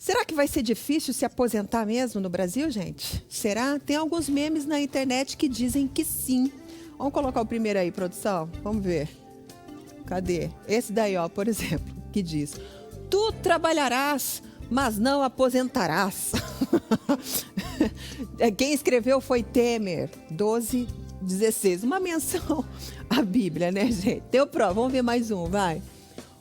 Será que vai ser difícil se aposentar mesmo no Brasil, gente? Será? Tem alguns memes na internet que dizem que sim. Vamos colocar o primeiro aí, produção? Vamos ver. Cadê? Esse daí, ó, por exemplo, que diz: tu trabalharás, mas não aposentarás. Quem escreveu foi Temer, 12:16. Uma menção à Bíblia, né, gente? Deu prova. Vamos ver mais um, vai.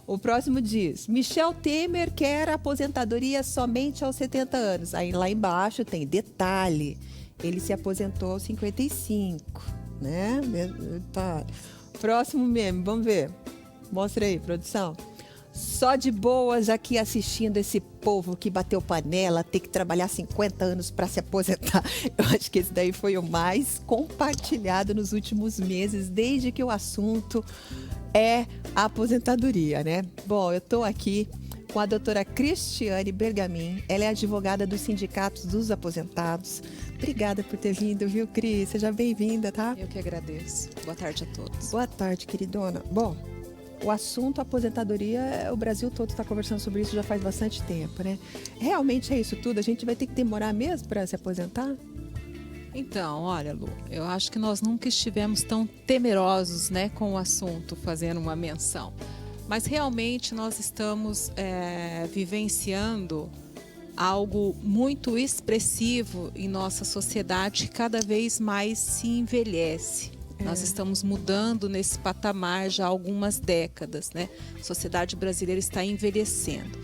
O próximo diz: Michel Temer quer aposentadoria somente aos 70 anos. Aí lá embaixo tem detalhe: ele se aposentou aos 55, né? Detalhe. Próximo meme, vamos ver. Mostra aí, produção. Só de boas aqui assistindo esse povo que bateu panela, ter que trabalhar 50 anos para se aposentar. Eu acho que esse daí foi o mais compartilhado nos últimos meses, desde que o assunto é a aposentadoria, né? Bom, eu estou aqui com a doutora Cristiane Bergamin. Ela é advogada dos sindicatos dos aposentados. Obrigada por ter vindo, viu, Cris? Seja bem-vinda, tá? Eu que agradeço. Boa tarde a todos. Boa tarde, queridona. Bom, o assunto aposentadoria, o Brasil todo está conversando sobre isso já faz bastante tempo, né? Realmente é isso tudo? A gente vai ter que demorar mesmo para se aposentar? Então, olha, Lu, eu acho que nós nunca estivemos tão temerosos, né, com o assunto, fazendo uma menção. Mas realmente nós estamos vivenciando algo muito expressivo em nossa sociedade, que cada vez mais se envelhece. Nós estamos mudando nesse patamar já há algumas décadas, né? A sociedade brasileira está envelhecendo.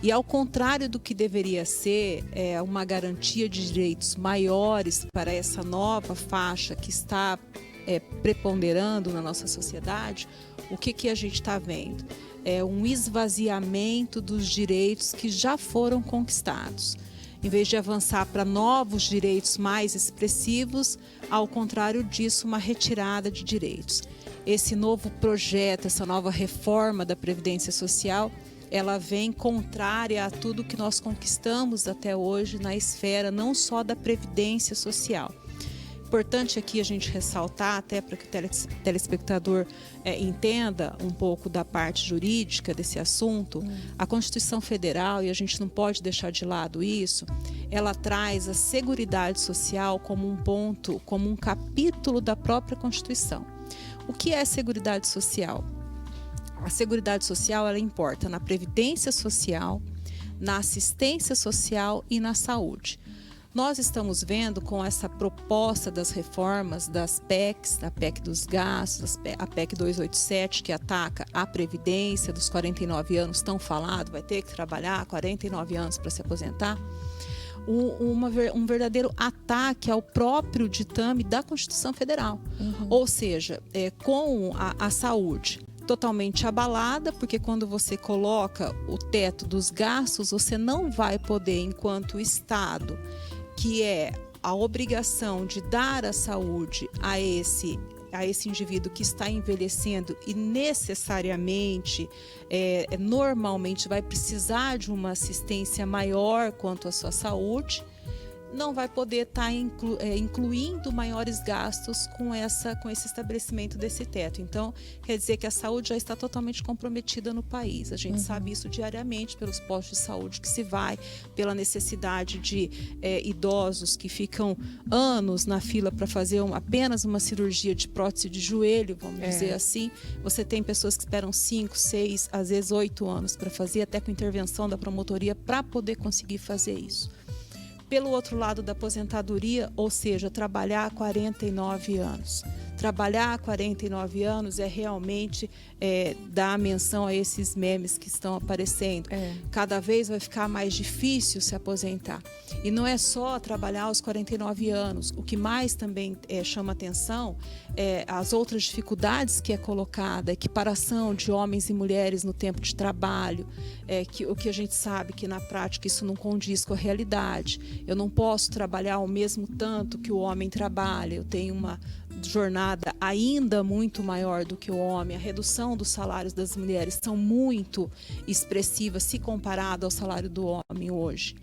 E ao contrário do que deveria ser uma garantia de direitos maiores para essa nova faixa que está preponderando na nossa sociedade, o que a gente está vendo? É um esvaziamento dos direitos que já foram conquistados. Em vez de avançar para novos direitos mais expressivos, ao contrário disso, uma retirada de direitos. Esse novo projeto, essa nova reforma da Previdência Social, ela vem contrária a tudo que nós conquistamos até hoje na esfera não só da Previdência Social. Importante aqui a gente ressaltar, até para que o telespectador entenda um pouco da parte jurídica desse assunto, a Constituição Federal, e a gente não pode deixar de lado isso, ela traz a Seguridade Social como um ponto, como um capítulo da própria Constituição. O que é Seguridade Social? A Seguridade Social, ela importa na Previdência Social, na assistência social e na saúde. Nós estamos vendo com essa proposta das reformas das PECs, a PEC dos gastos, a PEC 287, que ataca a Previdência dos 49 anos, tão falado, vai ter que trabalhar 49 anos para se aposentar, um verdadeiro ataque ao próprio ditame da Constituição Federal. Ou seja, com a saúde totalmente abalada, porque quando você coloca o teto dos gastos, você não vai poder, enquanto Estado, que é a obrigação de dar a saúde a esse indivíduo que está envelhecendo e necessariamente, normalmente vai precisar de uma assistência maior quanto à sua saúde, não vai poder estar incluindo maiores gastos com esse estabelecimento desse teto. Então, quer dizer que a saúde já está totalmente comprometida no país. A gente sabe isso diariamente pelos postos de saúde que se vai, pela necessidade de idosos que ficam anos na fila para fazer apenas uma cirurgia de prótese de joelho, vamos dizer assim. Você tem pessoas que esperam 5, 6, às vezes 8 anos para fazer, até com intervenção da promotoria, para poder conseguir fazer isso. Pelo outro lado da aposentadoria, ou seja, trabalhar há 49 anos. Trabalhar há 49 anos é realmente dar menção a esses memes que estão aparecendo. Cada vez vai ficar mais difícil se aposentar. E não é só trabalhar aos 49 anos. O que mais também chama atenção é as outras dificuldades que é colocada, a equiparação de homens e mulheres no tempo de trabalho, o que a gente sabe que na prática isso não condiz com a realidade. Eu não posso trabalhar ao mesmo tanto que o homem trabalha, eu tenho uma jornada ainda muito maior do que o homem, a redução dos salários das mulheres são muito expressivas se comparado ao salário do homem hoje.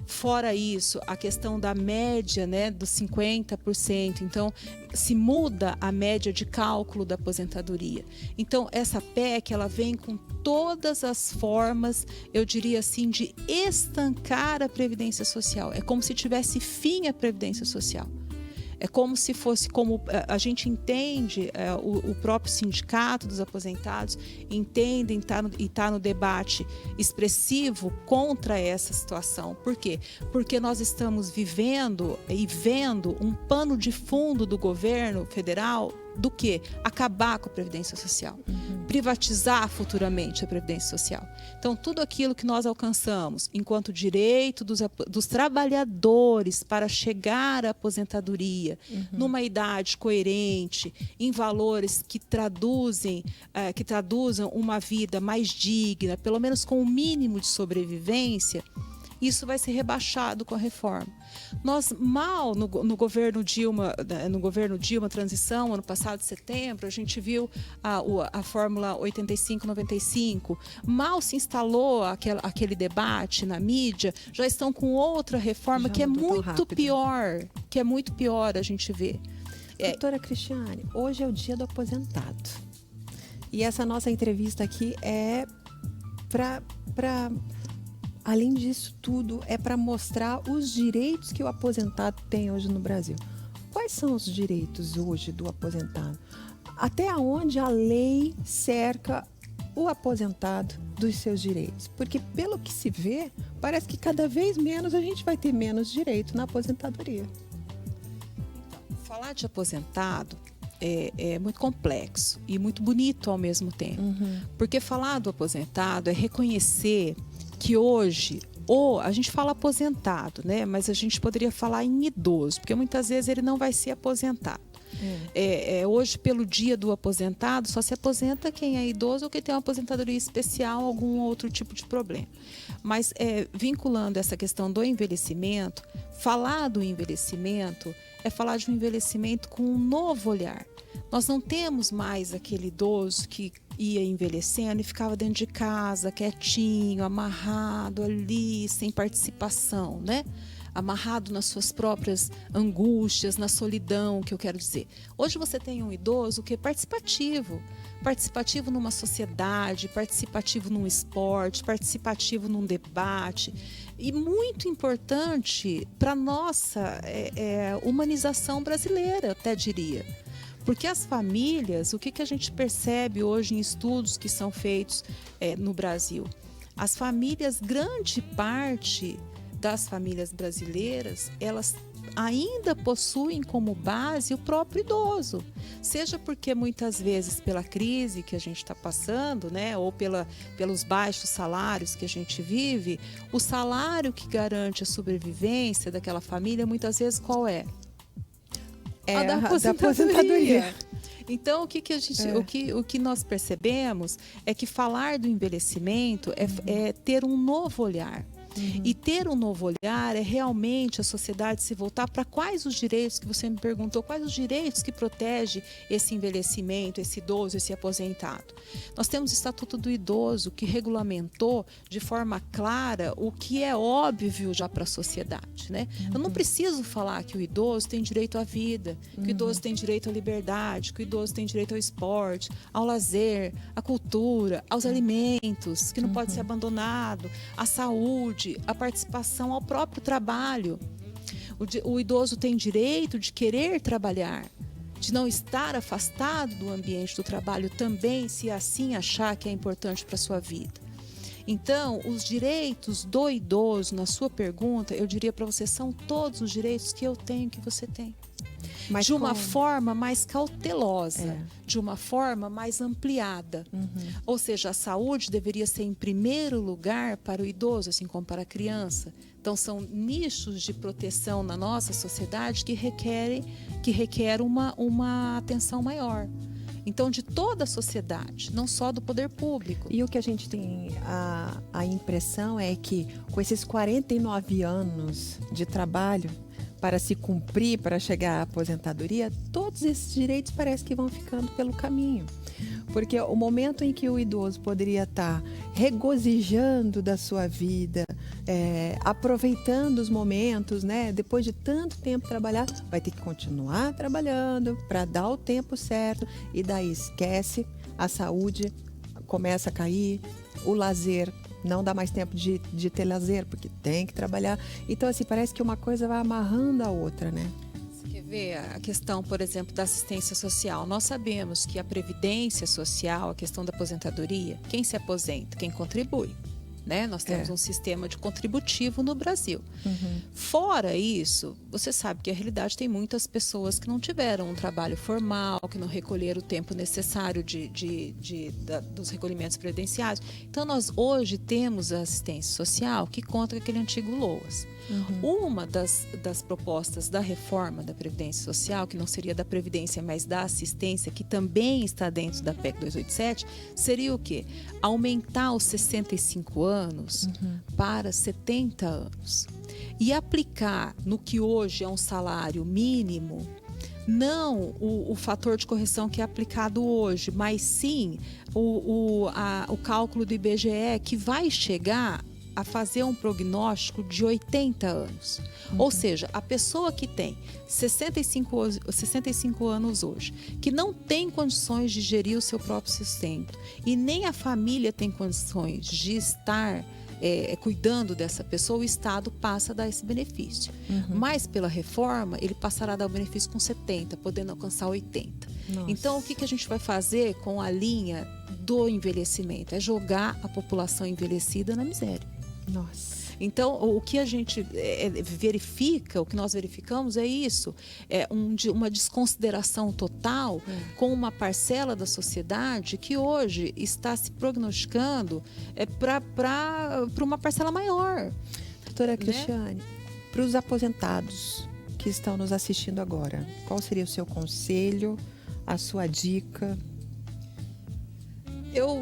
Fora isso, a questão da média, né, dos 50%. Então, se muda a média de cálculo da aposentadoria. Então, essa PEC, ela vem com todas as formas, eu diria assim, de estancar a Previdência Social. É como se tivesse fim a Previdência Social. É como se fosse, como a gente entende, o próprio sindicato dos aposentados entendem e está no debate expressivo contra essa situação. Por quê? Porque nós estamos vivendo e vendo um pano de fundo do governo federal do quê? Acabar com a Previdência Social. Privatizar futuramente a Previdência Social. Então, tudo aquilo que nós alcançamos enquanto direito dos trabalhadores para chegar à aposentadoria numa idade coerente, em valores que traduzam uma vida mais digna, pelo menos com um mínimo de sobrevivência, isso vai ser rebaixado com a reforma. Nós mal, no governo Dilma, transição, ano passado, setembro, a gente viu a Fórmula 85-95, mal se instalou aquele debate na mídia, já estão com outra reforma que é muito pior a gente ver. Doutora Cristiane, hoje é o dia do aposentado. E essa nossa entrevista aqui é para além disso tudo, é para mostrar os direitos que o aposentado tem hoje no Brasil. Quais são os direitos hoje do aposentado? Até onde a lei cerca o aposentado dos seus direitos? Porque, pelo que se vê, parece que cada vez menos a gente vai ter menos direito na aposentadoria. Então, falar de aposentado é muito complexo e muito bonito ao mesmo tempo. Porque falar do aposentado é reconhecer que hoje, a gente fala aposentado, né? Mas a gente poderia falar em idoso, porque muitas vezes ele não vai ser aposentado. Hoje, pelo dia do aposentado, só se aposenta quem é idoso ou quem tem uma aposentadoria especial, algum outro tipo de problema. Mas vinculando essa questão do envelhecimento, falar do envelhecimento é falar de um envelhecimento com um novo olhar. Nós não temos mais aquele idoso que ia envelhecendo e ficava dentro de casa, quietinho, amarrado ali, sem participação, né? Amarrado nas suas próprias angústias, na solidão, que eu quero dizer. Hoje você tem um idoso que é participativo numa sociedade, participativo num esporte, participativo num debate. E muito importante para a nossa humanização brasileira, até diria. Porque as famílias, o que a gente percebe hoje em estudos que são feitos no Brasil? As famílias, grande parte das famílias brasileiras, elas ainda possuem como base o próprio idoso. Seja porque muitas vezes pela crise que a gente está passando, né, ou pelos baixos salários que a gente vive, o salário que garante a sobrevivência daquela família, muitas vezes qual é? A da aposentadoria. Então, o que nós percebemos é que falar do envelhecimento é ter um novo olhar. E ter um novo olhar é realmente a sociedade se voltar para quais os direitos que você me perguntou, quais os direitos que protege esse envelhecimento, esse idoso, esse aposentado. Nós temos o Estatuto do Idoso, que regulamentou de forma clara o que é óbvio já para a sociedade, né? Eu não preciso falar que o idoso tem direito à vida, que o idoso tem direito à liberdade, que o idoso tem direito ao esporte, ao lazer, à cultura, aos alimentos, que não pode ser abandonado, à saúde, a participação ao próprio trabalho. O idoso tem direito de querer trabalhar, de não estar afastado do ambiente do trabalho também, se assim achar que é importante para a sua vida. Então, os direitos do idoso, na sua pergunta, eu diria para você, são todos os direitos que eu tenho, que você tem. Mas de uma forma mais cautelosa, de uma forma mais ampliada. Ou seja, a saúde deveria ser em primeiro lugar para o idoso, assim como para a criança. Então, são nichos de proteção na nossa sociedade que requer uma atenção maior. Então, de toda a sociedade, não só do poder público. E o que a gente tem a impressão é que com esses 49 anos de trabalho para se cumprir, para chegar à aposentadoria, todos esses direitos parece que vão ficando pelo caminho. Porque o momento em que o idoso poderia estar regozijando da sua vida, aproveitando os momentos, né? Depois de tanto tempo trabalhar, vai ter que continuar trabalhando para dar o tempo certo e daí esquece, a saúde começa a cair, o lazer, não dá mais tempo de ter lazer porque tem que trabalhar. Então, assim, parece que uma coisa vai amarrando a outra, né? Você quer ver a questão, por exemplo, da assistência social? Nós sabemos que a previdência social, a questão da aposentadoria, quem se aposenta? Quem contribui. Né? Nós temos um sistema de contributivo no Brasil. Fora isso, você sabe que a realidade tem muitas pessoas que não tiveram um trabalho formal, que não recolheram o tempo necessário dos recolhimentos previdenciários. Então, nós hoje temos a assistência social que conta com aquele antigo LOAS. Uma das propostas da reforma da Previdência Social, que não seria da Previdência, mas da assistência, que também está dentro da PEC 287, seria o quê? Aumentar os 65 anos para 70 anos. E aplicar no que hoje é um salário mínimo, não o fator de correção que é aplicado hoje, mas sim o cálculo do IBGE, que vai chegar a fazer um prognóstico de 80 anos. Ou seja, a pessoa que tem 65 anos hoje, que não tem condições de gerir o seu próprio sustento e nem a família tem condições de estar cuidando dessa pessoa, o Estado passa a dar esse benefício. Mas pela reforma, ele passará a dar o benefício com 70, podendo alcançar 80. Nossa. Então, o que a gente vai fazer com a linha do envelhecimento? É jogar a população envelhecida na miséria. Nossa. Então, o que a gente verifica, o que nós verificamos é isso, uma desconsideração total com uma parcela da sociedade que hoje está se prognosticando para uma parcela maior. Doutora Cristiane, para os aposentados que estão nos assistindo agora, qual seria o seu conselho, a sua dica?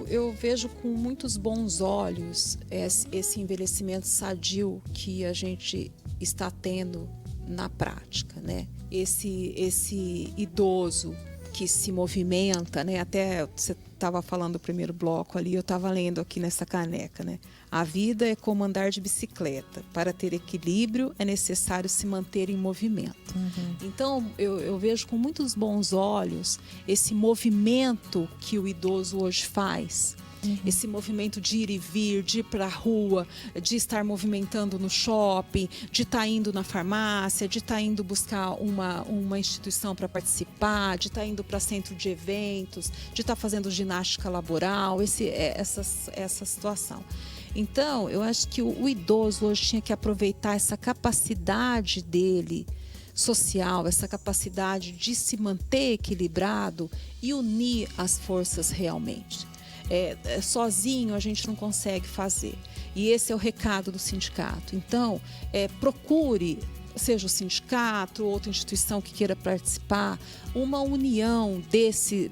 Eu vejo com muitos bons olhos esse envelhecimento sadio que a gente está tendo na prática, né? Esse idoso que se movimenta, né? Até você estava falando do primeiro bloco ali, eu estava lendo aqui nessa caneca, né? A vida é como andar de bicicleta. Para ter equilíbrio é necessário se manter em movimento. Então, eu vejo com muitos bons olhos esse movimento que o idoso hoje faz. Esse movimento de ir e vir, de ir para a rua, de estar movimentando no shopping, de estar indo na farmácia, de estar indo buscar uma instituição para participar, de estar indo para centro de eventos, de estar fazendo ginástica laboral, essa situação. Então, eu acho que o idoso hoje tinha que aproveitar essa capacidade dele social, essa capacidade de se manter equilibrado e unir as forças realmente. Sozinho a gente não consegue fazer. E esse é o recado do sindicato. Então, procure, seja o sindicato ou outra instituição que queira participar, uma união desse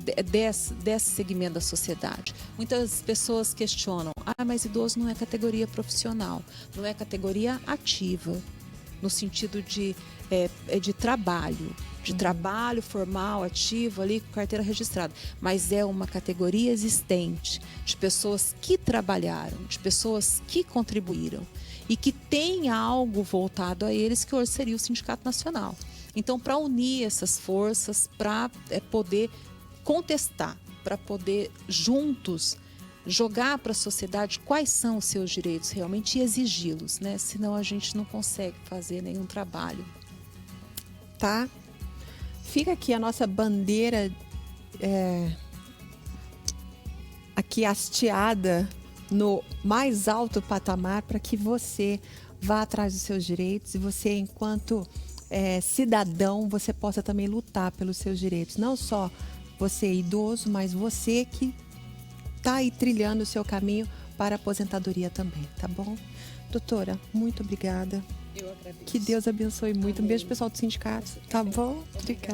segmento da sociedade. Muitas pessoas questionam, mas idoso não é categoria profissional, não é categoria ativa, no sentido de trabalho. De trabalho formal, ativo, ali com carteira registrada. Mas é uma categoria existente de pessoas que trabalharam, de pessoas que contribuíram e que tem algo voltado a eles, que hoje seria o Sindicato Nacional. Então, para unir essas forças, para poder contestar, para poder juntos jogar para a sociedade quais são os seus direitos realmente e exigi-los, né? Senão a gente não consegue fazer nenhum trabalho. Tá? Fica aqui a nossa bandeira aqui hasteada no mais alto patamar para que você vá atrás dos seus direitos e você, enquanto cidadão, você possa também lutar pelos seus direitos. Não só você idoso, mas você que está aí trilhando o seu caminho para a aposentadoria também, tá bom? Doutora, muito obrigada. Eu agradeço. Que Deus abençoe muito. Um beijo, pessoal do sindicato. Tá bom? Obrigada.